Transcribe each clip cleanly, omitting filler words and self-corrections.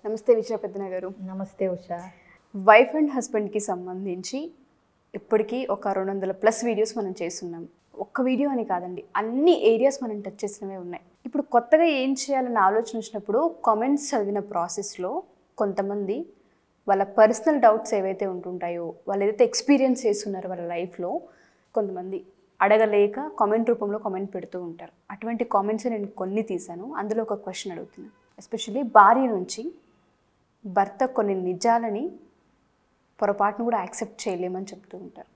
నమస్తే విజయ పెద్దన గారు. నమస్తే ఉషా. వైఫ్ అండ్ హస్బెండ్కి సంబంధించి ఇప్పటికీ ఒక 200+ వీడియోస్ మనం చేస్తున్నాం. ఒక్క వీడియో అని కాదండి, అన్ని ఏరియాస్ మనం టచ్ చేసినవే ఉన్నాయి. ఇప్పుడు కొత్తగా ఏం చేయాలన్న ఆలోచన వచ్చినప్పుడు కామెంట్స్ చదివిన ప్రాసెస్లో కొంతమంది వాళ్ళ పర్సనల్ డౌట్స్ ఏవైతే ఉంటుంటాయో, వాళ్ళు ఏదైతే ఎక్స్పీరియన్స్ చేస్తున్నారో వాళ్ళ లైఫ్లో, కొంతమంది అడగలేక కామెంట్ రూపంలో కామెంట్ పెడుతూ ఉంటారు. అటువంటి కామెంట్స్ నేను కొన్ని తీశాను. అందులో ఒక క్వశ్చన్ అడుగుతున్నాను. ఎస్పెషల్లీ భార్య నుంచి భర్త కొన్ని నిజాలని పొరపాటును కూడా యాక్సెప్ట్ చేయలేమని చెప్తూ ఉంటారు.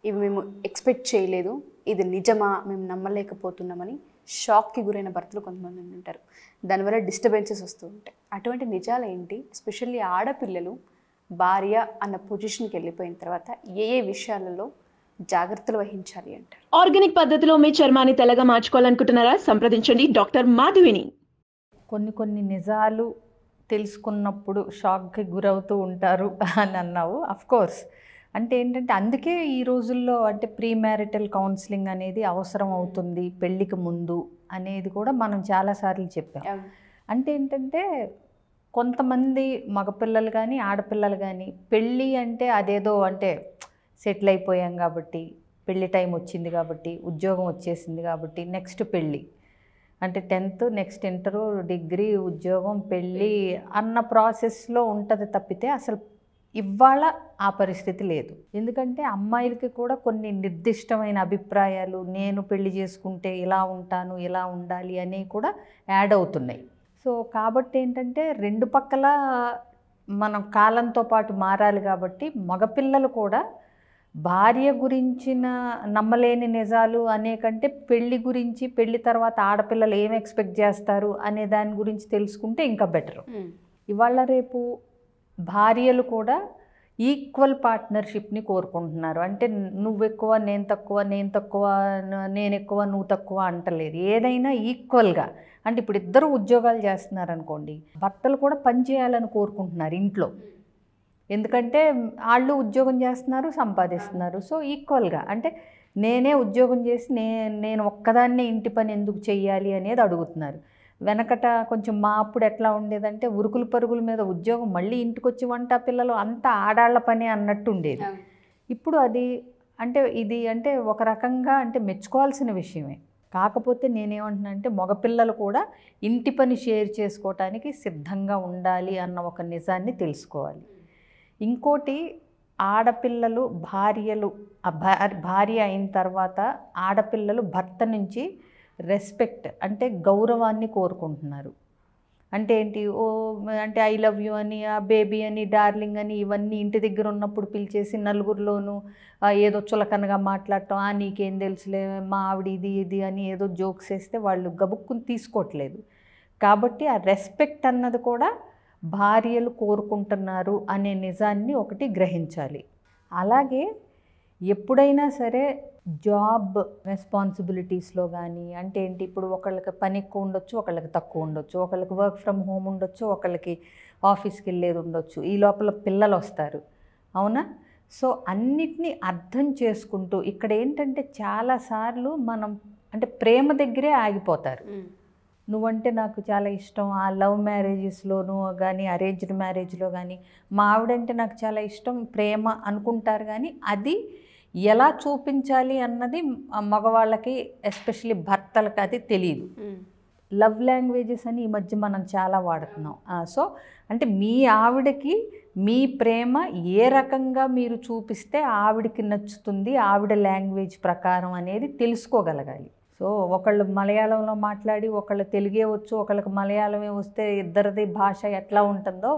ఇవి మేము ఎక్స్పెక్ట్ చేయలేదు, ఇది నిజమా, మేము నమ్మలేకపోతున్నామని షాక్కి గురైన భర్తలు కొంతమంది ఉంటారు. దానివల్ల డిస్టర్బెన్సెస్ వస్తూ ఉంటాయి. అటువంటి నిజాలు ఏంటి? ఎస్పెషల్లీ ఆడపిల్లలు భార్య అన్న పొజిషన్కి వెళ్ళిపోయిన తర్వాత ఏ ఏ విషయాలలో జాగ్రత్తలు వహించాలి అంటారు? ఆర్గానిక్ పద్ధతిలో మీ చర్మాన్ని తెల్లగా మార్చుకోవాలనుకుంటున్నారా? సంప్రదించండి డాక్టర్ మాధవిని. కొన్ని నిజాలు తెలుసుకున్నప్పుడు షాక్కి గురవుతూ ఉంటారు అని అన్నావు. అఫ్కోర్స్, అంటే ఏంటంటే అందుకే ఈ రోజుల్లో అంటే ప్రీ మ్యారిటల్ కౌన్సిలింగ్ అనేది అవసరం అవుతుంది పెళ్ళికి ముందు అనేది కూడా మనం చాలాసార్లు చెప్పాం. అంటే ఏంటంటే కొంతమంది మగపిల్లలు కానీ ఆడపిల్లలు కానీ పెళ్ళి అంటే అదేదో అంటే సెటిల్ అయిపోయాం కాబట్టి, పెళ్ళి టైం వచ్చింది కాబట్టి, ఉద్యోగం వచ్చేసింది కాబట్టి నెక్స్ట్ పెళ్ళి అంటే 10th నెక్స్ట్ ఇంటరు, డిగ్రీ, ఉద్యోగం, పెళ్ళి అన్న ప్రాసెస్లో ఉంటుంది తప్పితే అసలు ఇవాళ ఆ పరిస్థితి లేదు. ఎందుకంటే అమ్మాయిలకి కూడా కొన్ని నిర్దిష్టమైన అభిప్రాయాలు, నేను పెళ్లి చేసుకుంటే ఇలా ఉంటాను, ఇలా ఉండాలి అనేవి కూడా యాడ్ అవుతున్నాయి. సో కాబట్టి ఏంటంటే రెండు పక్కల మనం కాలంతో పాటు మారాలి. కాబట్టి మగపిల్లలు కూడా భార్య గురించిన నమ్మలేని నిజాలు అనే కంటే పెళ్ళి గురించి, పెళ్ళి తర్వాత ఆడపిల్లలు ఏం ఎక్స్పెక్ట్ చేస్తారు అనే దాని గురించి తెలుసుకుంటే ఇంకా బెటరు. ఇవాళ రేపు భార్యలు కూడా ఈక్వల్ పార్ట్నర్షిప్ని కోరుకుంటున్నారు. అంటే నువ్వు ఎక్కువ, నేను తక్కువ, నేను ఎక్కువ, నువ్వు తక్కువ అంటలేదు. ఏదైనా ఈక్వల్గా. అంటే ఇప్పుడు ఇద్దరు ఉద్యోగాలు చేస్తున్నారు అనుకోండి, భర్తలు కూడా పని చేయాలని కోరుకుంటున్నారు ఇంట్లో. ఎందుకంటే వాళ్ళు ఉద్యోగం చేస్తున్నారు, సంపాదిస్తున్నారు. సో ఈక్వల్గా అంటే నేనే ఉద్యోగం చేసి నేను ఒక్కదాన్నే ఇంటి పని ఎందుకు చెయ్యాలి అనేది అడుగుతున్నారు. వెనకట కొంచెం మా అప్పుడు ఎట్లా ఉండేదంటే ఉరుకులు పరుగుల మీద ఉద్యోగం, మళ్ళీ ఇంటికి వచ్చి వంట, పిల్లలు అంతా ఆడాళ్ల పని అన్నట్టు ఉండేది. ఇప్పుడు అది అంటే ఇది అంటే ఒక రకంగా అంటే మెచ్చుకోవాల్సిన విషయమే. కాకపోతే నేనేమంటున్నా అంటే మగపిల్లలు కూడా ఇంటి పని షేర్ చేసుకోవటానికి సిద్ధంగా ఉండాలి అన్న ఒక నిజాన్ని తెలుసుకోవాలి. ఇంకోటి, ఆడపిల్లలు భార్య అయిన తర్వాత ఆడపిల్లలు భర్త నుంచి రెస్పెక్ట్ అంటే గౌరవాన్ని కోరుకుంటున్నారు. అంటే ఏంటి, అంటే ఐ లవ్ యూ అని, ఆ బేబీ అని, డార్లింగ్ అని ఇవన్నీ ఇంటి దగ్గర ఉన్నప్పుడు పిలిచేసి నలుగురిలోనూ ఏదో చులకనగా మాట్లాడటం, నీకేం తెలుసులే మా ఆవిడ ఇది అని ఏదో జోక్స్ వేస్తే వాళ్ళు గబుక్కుని తీసుకోవట్లేదు. కాబట్టి ఆ రెస్పెక్ట్ అన్నది కూడా భార్యలు కోరుకుంటున్నారు అనే నిజాన్ని ఒకటి గ్రహించాలి. అలాగే ఎప్పుడైనా సరే జాబ్ రెస్పాన్సిబిలిటీస్లో కానీ అంటే ఏంటి, ఇప్పుడు ఒకళ్ళకి పని ఎక్కువ ఉండొచ్చు, ఒకళ్ళకి తక్కువ ఉండొచ్చు, ఒకళ్ళకి వర్క్ ఫ్రమ్ హోమ్ ఉండొచ్చు, ఒకళ్ళకి ఆఫీస్కి వెళ్ళేది ఉండొచ్చు, ఈ లోపల పిల్లలు వస్తారు, అవునా? సో అన్నిటినీ అర్థం చేసుకుంటూ ఇక్కడ ఏంటంటే చాలాసార్లు మనం అంటే ప్రేమ దగ్గరే ఆగిపోతారు. నువ్వంటే నాకు చాలా ఇష్టం, ఆ లవ్ మ్యారేజెస్లోనూ కానీ అరేంజ్డ్ మ్యారేజ్లో కానీ మా ఆవిడంటే నాకు చాలా ఇష్టం, ప్రేమ అనుకుంటారు. కానీ అది ఎలా చూపించాలి అన్నది మగవాళ్ళకి, ఎస్పెషలీ భర్తలకు అది తెలియదు. లవ్ లాంగ్వేజెస్ అని ఈ మధ్య మనం చాలా వాడుతున్నాం. సో అంటే మీ ఆవిడకి మీ ప్రేమ ఏ రకంగా మీరు చూపిస్తే ఆవిడకి నచ్చుతుంది, ఆవిడ లాంగ్వేజ్ ప్రకారం అనేది తెలుసుకోగలగాలి. సో ఒకళ్ళు మలయాళంలో మాట్లాడి ఒకళ్ళు తెలుగే వచ్చు, ఒకళ్ళకి మలయాళమే వస్తే ఇద్దరిది భాష ఎట్లా ఉంటుందో,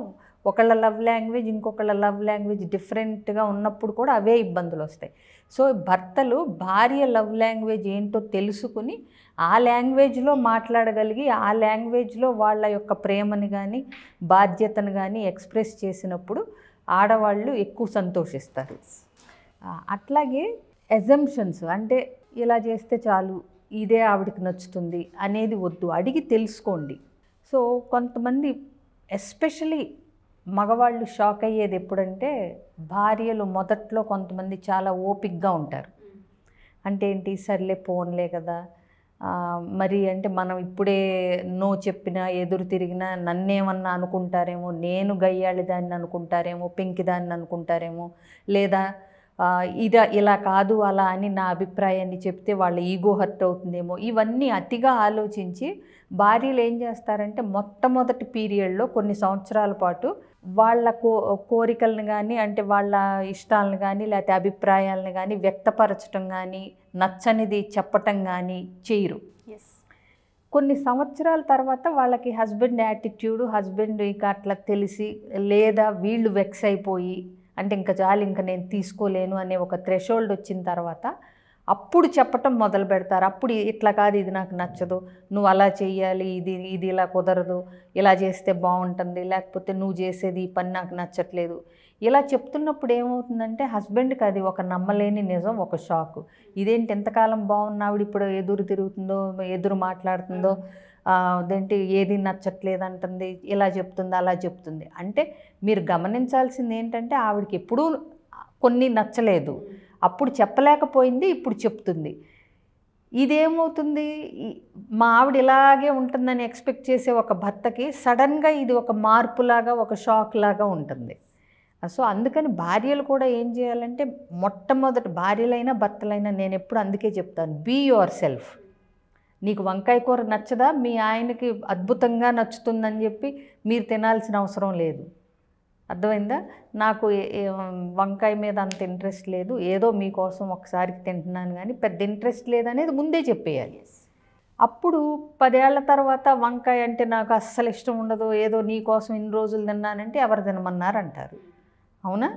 ఒకళ్ళ లవ్ లాంగ్వేజ్ ఇంకొకళ్ళ లవ్ లాంగ్వేజ్ డిఫరెంట్గా ఉన్నప్పుడు కూడా అవే ఇబ్బందులు వస్తాయి. సో భర్తలు భార్య లవ్ లాంగ్వేజ్ ఏంటో తెలుసుకుని ఆ లాంగ్వేజ్లో మాట్లాడగలిగి ఆ లాంగ్వేజ్లో వాళ్ళ యొక్క ప్రేమని కానీ బాధ్యతను కానీ ఎక్స్ప్రెస్ చేసినప్పుడు ఆడవాళ్ళు ఎక్కువ సంతోషిస్తారు. అట్లాగే అజంప్షన్స్ అంటే ఇలా చేస్తే చాలు, ఇదే ఆవిడకి నచ్చుతుంది అనేది వద్దు, అడిగి తెలుసుకోండి. సో కొంతమంది ఎస్పెషలీ మగవాళ్ళు షాక్ అయ్యేది ఎప్పుడంటే, భార్యలు మొదట్లో కొంతమంది చాలా ఓపిక్గా ఉంటారు. అంటే ఏంటి, సర్లే పోన్లే కదా, మరి అంటే మనం ఇప్పుడే నో చెప్పినా ఎదురు తిరిగినా నన్నేమన్నా అనుకుంటారేమో, నేను గయ్యాళి దాన్ని అనుకుంటారేమో, పెంకి దాన్ని అనుకుంటారేమో, లేదా ఇలా కాదు అలా అని నా అభిప్రాయాన్ని చెప్తే వాళ్ళ ఈగో హర్ట్ అవుతుందేమో, ఇవన్నీ అతిగా ఆలోచించి భార్యలు ఏం చేస్తారంటే మొట్టమొదటి పీరియడ్లో కొన్ని సంవత్సరాల పాటు వాళ్ళ కోరికలను కానీ, అంటే వాళ్ళ ఇష్టాలను కానీ, లేకపోతే అభిప్రాయాలను కానీ వ్యక్తపరచడం కానీ, నచ్చనిది చెప్పటం కానీ చేయరు. కొన్ని సంవత్సరాల తర్వాత వాళ్ళకి హస్బెండ్ యాటిట్యూడ్, హస్బెండ్ ఇక అట్లా తెలిసి, లేదా వీళ్ళు వెక్స్ అయిపోయి, అంటే ఇంకా చాలు ఇంకా నేను తీసుకోలేను అనే ఒక థ్రెషోల్డ్ వచ్చిన తర్వాత అప్పుడు చెప్పటం మొదలు పెడతారు. అప్పుడు ఇట్లా కాదు, ఇది నాకు నచ్చదు, నువ్వు అలా చెయ్యాలి, ఇది ఇలా కుదరదు, ఇలా చేస్తే బాగుంటుంది, లేకపోతే నువ్వు చేసేది ఈ పని నాకు నచ్చట్లేదు. ఇలా చెప్తున్నప్పుడు ఏమవుతుందంటే హస్బెండ్కి అది ఒక నమ్మలేని నిజం, ఒక షాక్. ఇదేంటి ఎంతకాలం బాగున్నావిడ ఇప్పుడు ఎదురు తిరుగుతుందో, ఎదురు మాట్లాడుతుందో, అదేంటి ఏది నచ్చట్లేదు అంటుంది, ఇలా చెప్తుంది అలా చెప్తుంది. అంటే మీరు గమనించాల్సింది ఏంటంటే ఆవిడకి ఎప్పుడూ కొన్ని నచ్చలేదు, అప్పుడు చెప్పలేకపోయింది, ఇప్పుడు చెప్తుంది. ఇదేమవుతుంది, మా ఆవిడ ఇలాగే ఉంటుందని ఎక్స్పెక్ట్ చేసే ఒక భర్తకి సడన్గా ఇది ఒక మార్పులాగా, ఒక షాక్ లాగా ఉంటుంది. సో అందుకని భార్యలు కూడా ఏం చేయాలంటే, మొట్టమొదటి భార్యలైనా భర్తలైనా నేను ఎప్పుడు అందుకే చెప్తాను, బీ యువర్ సెల్ఫ్. నీకు వంకాయ కూర నచ్చదా, మీ ఆయనకి అద్భుతంగా నచ్చుతుందని చెప్పి మీరు తినాల్సిన అవసరం లేదు. అర్థమైందా? నాకు వంకాయ మీద అంత ఇంట్రెస్ట్ లేదు, ఏదో మీకోసం ఒకసారి తింటున్నాను కానీ పెద్ద ఇంట్రెస్ట్ లేదనేది ముందే చెప్పేయాలి. అప్పుడు 10 ఏళ్ల తర్వాత వంకాయ అంటే నాకు అస్సలు ఇష్టం ఉండదు, ఏదో నీ కోసం ఇన్ని రోజులు తిన్నానంటే ఎవరు తినమన్నారు అంటారు. అవునా?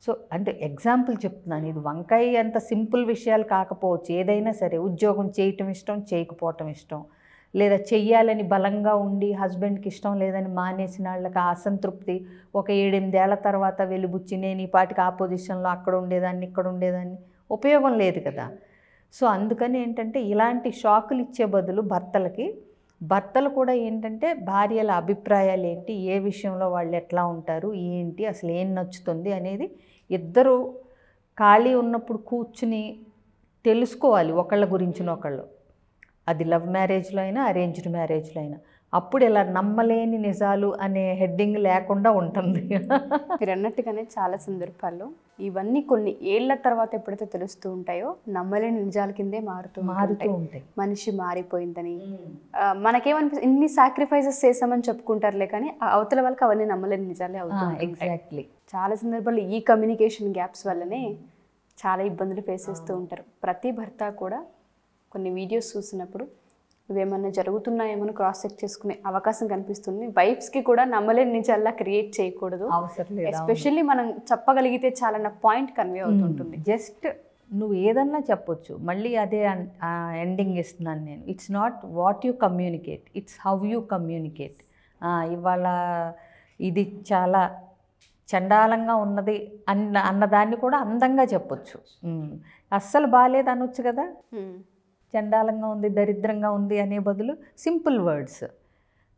సో అంటే ఎగ్జాంపుల్ చెప్తున్నాను. ఇది వంకాయ అంత సింపుల్ విషయాలు కాకపోవచ్చు. ఏదైనా సరే, ఉద్యోగం చేయటం ఇష్టం, చేయకపోవటం ఇష్టం, లేదా చెయ్యాలని బలంగా ఉండి హస్బెండ్కి ఇష్టం లేదని మానేసిన వాళ్ళకి అసంతృప్తి ఒక 7-8 ఏళ్ల తర్వాత వెలుబుచ్చి నేను ఈ పాటికి ఆ పొజిషన్లో అక్కడ ఉండేదాన్ని, ఇక్కడ ఉండేదాన్ని, ఉపయోగం లేదు కదా. సో అందుకని ఏంటంటే ఇలాంటి షాకులు ఇచ్చే బదులు భర్తలు కూడా ఏంటంటే భార్యల అభిప్రాయాలు ఏంటి, ఏ విషయంలో వాళ్ళు ఎట్లా ఉంటారు, ఏంటి అసలు ఏం నచ్చుతుంది అనేది ఇద్దరు ఖాళీ ఉన్నప్పుడు కూర్చుని తెలుసుకోవాలి ఒకళ్ళ గురించిన ఒకళ్ళు. అది లవ్ మ్యారేజ్లో అయినా, అరేంజ్డ్ మ్యారేజ్లో అయినా. అప్పుడు ఇలా నమ్మలేని నిజాలు అనే హెడ్డింగ్ లేకుండా ఉంటుంది. మీరు అన్నట్టుగానే చాలా సందర్భాల్లో ఇవన్నీ కొన్ని ఏళ్ల తర్వాత ఎప్పుడైతే తెలుస్తూ ఉంటాయో నమ్మలేని నిజాల కిందే మారుతూ ఉంటాయి. మనిషి మారిపోయిందని మనకేమనిపిస్తుంది, ఇన్ని సాక్రిఫైసెస్ చేసామని చెప్పుకుంటారులే, కానీ అవతల వాళ్ళకి అవన్నీ నమ్మలేని నిజాలే అవుతాయి. ఎగ్జాక్ట్లీ. చాలా సందర్భాల్లో ఈ కమ్యూనికేషన్ గ్యాప్స్ వల్లనే చాలా ఇబ్బందులు ఫేస్ చేస్తూ ఉంటారు. ప్రతి భర్త కూడా కొన్ని వీడియోస్ చూసినప్పుడు ఇవేమన్నా జరుగుతున్నాయేమో క్రాస్ చెక్ చేసుకునే అవకాశం కనిపిస్తుంది. వైఫ్స్కి కూడా నమ్మలేని నిజాల్లా క్రియేట్ చేయకూడదు, ఎస్పెషల్లీ మనం చెప్పగలిగితే చాలా పాయింట్ కన్వే అవుతుంటుంది. జస్ట్ నువ్వు ఏదన్నా చెప్పొచ్చు, మళ్ళీ అదే ఎండింగ్ ఇస్తున్నాను నేను. It's not what you communicate, it's how you communicate. ఇవాళ ఇది చాలా చండాలంగా ఉన్నది అన్నదాన్ని కూడా అందంగా చెప్పొచ్చు. అస్సలు బాగాలేదు అనొచ్చు కదా. చండాలంగా ఉంది, దరిద్రంగా ఉంది అనే బదులు simple words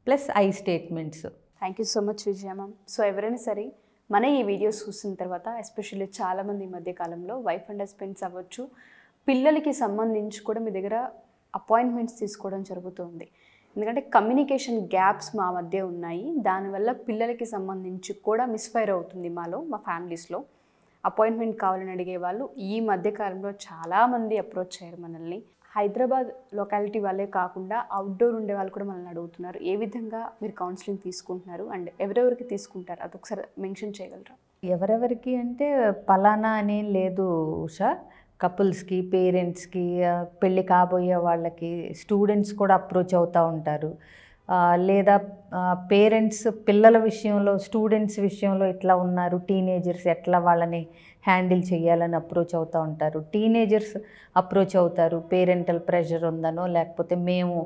plus I statements. Thank you so much Vijaya ma'am. So ఎవరైనా సరే మన ఈ వీడియోస్ చూసిన తర్వాత, ఎస్పెషల్లీ చాలామంది ఈ మధ్య కాలంలో వైఫ్ అండ్ హస్బెండ్స్ అవ్వచ్చు, పిల్లలకి సంబంధించి కూడా మీ దగ్గర అపాయింట్మెంట్స్ తీసుకోవడం జరుగుతుంది. ఎందుకంటే కమ్యూనికేషన్ గ్యాప్స్ మా మధ్య ఉన్నాయి, దానివల్ల పిల్లలకి సంబంధించి కూడా మిస్ఫైర్ అవుతుంది మా ఫ్యామిలీస్లో. అపాయింట్మెంట్ కావాలని అడిగే వాళ్ళు ఈ మధ్యకాలంలో చాలామంది అప్రోచ్ అయ్యారు మనల్ని. హైదరాబాద్ లొకాలిటీ వాళ్ళే కాకుండా అవుట్డోర్ ఉండే వాళ్ళు కూడా మనల్ని అడుగుతున్నారు. ఏ విధంగా మీరు కౌన్సిలింగ్ తీసుకుంటున్నారు అండ్ ఎవరెవరికి తీసుకుంటారు, అదొకసారి మెన్షన్ చేయగలరా? ఎవరెవరికి అంటే పలానా అనేం లేదు ఉషా. కపుల్స్కి, పేరెంట్స్కి, పెళ్ళి కాబోయే వాళ్ళకి, స్టూడెంట్స్ కూడా అప్రోచ్ అవుతూ ఉంటారు. లేదా పేరెంట్స్ పిల్లల విషయంలో, స్టూడెంట్స్ విషయంలో ఇట్లా ఉన్నారు, టీనేజర్స్ ఎట్లా వాళ్ళని హ్యాండిల్ చేయాలని అప్రోచ్ అవుతూ ఉంటారు. టీనేజర్స్ అప్రోచ్ అవుతారు, పేరెంటల్ ప్రెషర్ ఉందనో, లేకపోతే మేము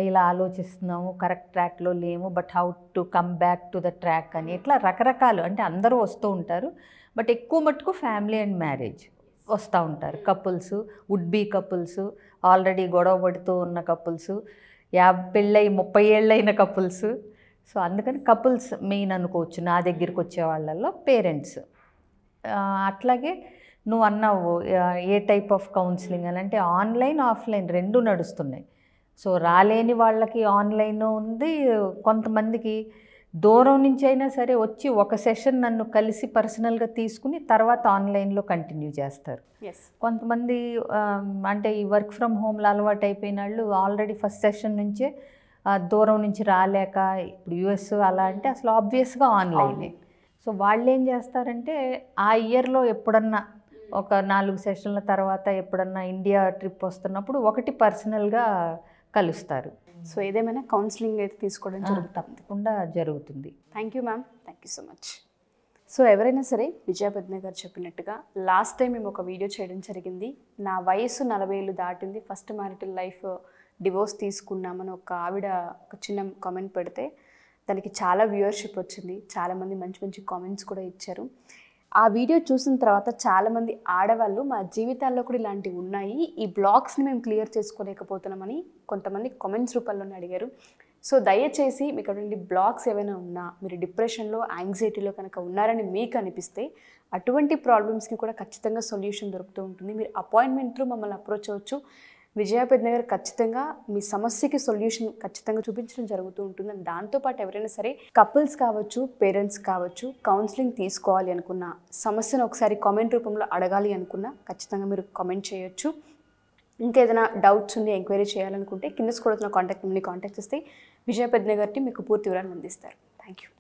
ఇలా ఆలోచిస్తున్నాము, కరెక్ట్ ట్రాక్లో లేము, but how to come back to the track అని, ఇట్లా రకరకాలు. అంటే అందరూ వస్తూ ఉంటారు, బట్ ఎక్కువ మటుకు ఫ్యామిలీ అండ్ మ్యారేజ్ వస్తూ ఉంటారు. Couples, would be couples, already గొడవ పడుతూ ఉన్న కపుల్స్, పెళ్ళై 30 ఏళ్ళైన కపుల్స్. సో అందుకని కపుల్స్ మెయిన్ అనుకోవచ్చు నా దగ్గరికి వచ్చే వాళ్ళల్లో. పేరెంట్స్ అట్లాగే నువ్వు అన్నావు ఏ టైప్ ఆఫ్ కౌన్సిలింగ్ అని, అంటే ఆన్లైన్, ఆఫ్లైన్ 2 నడుస్తున్నాయి. సో రాలేని వాళ్ళకి ఆన్లైన్ ఉంది, కొంతమందికి దూరం నుంచి అయినా సరే వచ్చి ఒక సెషన్ నన్ను కలిసి పర్సనల్గా తీసుకుని తర్వాత ఆన్లైన్లో కంటిన్యూ చేస్తారు. ఎస్. కొంతమంది అంటే ఈ వర్క్ ఫ్రమ్ హోమ్లో అలవాటు అయిపోయిన వాళ్ళు ఆల్రెడీ ఫస్ట్ సెషన్ నుంచే దూరం నుంచి రాలేక ఇప్పుడు యూఎస్ అలా అంటే అసలు ఆబ్వియస్గా ఆన్లైనే. సో వాళ్ళు ఏం చేస్తారంటే ఆ ఇయర్లో ఎప్పుడన్నా ఒక 4 సెషన్ల తర్వాత ఎప్పుడన్నా ఇండియా ట్రిప్ వస్తున్నప్పుడు ఒకటి పర్సనల్గా కలుస్తారు. సో ఏదేమైనా కౌన్సిలింగ్ అయితే తీసుకోవడం జరుగుతుంది. తప్పకుండా జరుగుతుంది. Thank you ma'am, thank you so much. So ఎవరైనా సరే విజయ పద్మ గారు చెప్పినట్టుగా లాస్ట్ టైం మేము ఒక వీడియో చేయడం జరిగింది. నా వయసు 40 ఏళ్ళు దాటింది, ఫస్ట్ మ్యారిటల్ లైఫ్ డివోర్స్ తీసుకున్నామని ఒక ఆవిడ ఒక చిన్న కామెంట్ పెడితే దానికి చాలా వ్యూవర్షిప్ వచ్చింది, చాలామంది మంచి మంచి కామెంట్స్ కూడా ఇచ్చారు. ఆ వీడియో చూసిన తర్వాత చాలామంది ఆడవాళ్ళు మా జీవితాల్లో కూడా ఇలాంటివి ఉన్నాయి, ఈ బ్లాగ్స్ని మేము క్లియర్ చేసుకోలేకపోతున్నామని కొంతమంది కామెంట్స్ రూపంలోనే అడిగారు. సో దయచేసి మీకు అటువంటి బ్లాగ్స్ ఏవైనా ఉన్నా, మీరు డిప్రెషన్లో యాంగ్జైటీలో కనుక ఉన్నారని మీకు అనిపిస్తే అటువంటి ప్రాబ్లమ్స్కి కూడా ఖచ్చితంగా సొల్యూషన్ దొరుకుతూ ఉంటుంది. మీరు అపాయింట్మెంట్ త్రూ మమ్మల్ని అప్రోచ్ అవ్వచ్చు. విజయ పద్మ గారు ఖచ్చితంగా మీ సమస్యకి సొల్యూషన్ ఖచ్చితంగా చూపించడం జరుగుతూ ఉంటుంది. అండ్ దాంతోపాటు ఎవరైనా సరే కపుల్స్ కావచ్చు, పేరెంట్స్ కావచ్చు, కౌన్సిలింగ్ తీసుకోవాలి అనుకున్న, సమస్యను ఒకసారి కామెంట్ రూపంలో అడగాలి అనుకున్నా ఖచ్చితంగా మీరు కామెంట్ చేయొచ్చు. ఇంకేదైనా డౌట్స్ ఉండి ఎంక్వైరీ చేయాలనుకుంటే కింద స్క్రోల్ అవుతున్న కాంటాక్ట్ నెంబర్ని కాంటాక్ట్ చేస్తే విజయ పద్మ గారికి మీకు పూర్తి వివరాలు అందిస్తారు. Thank you.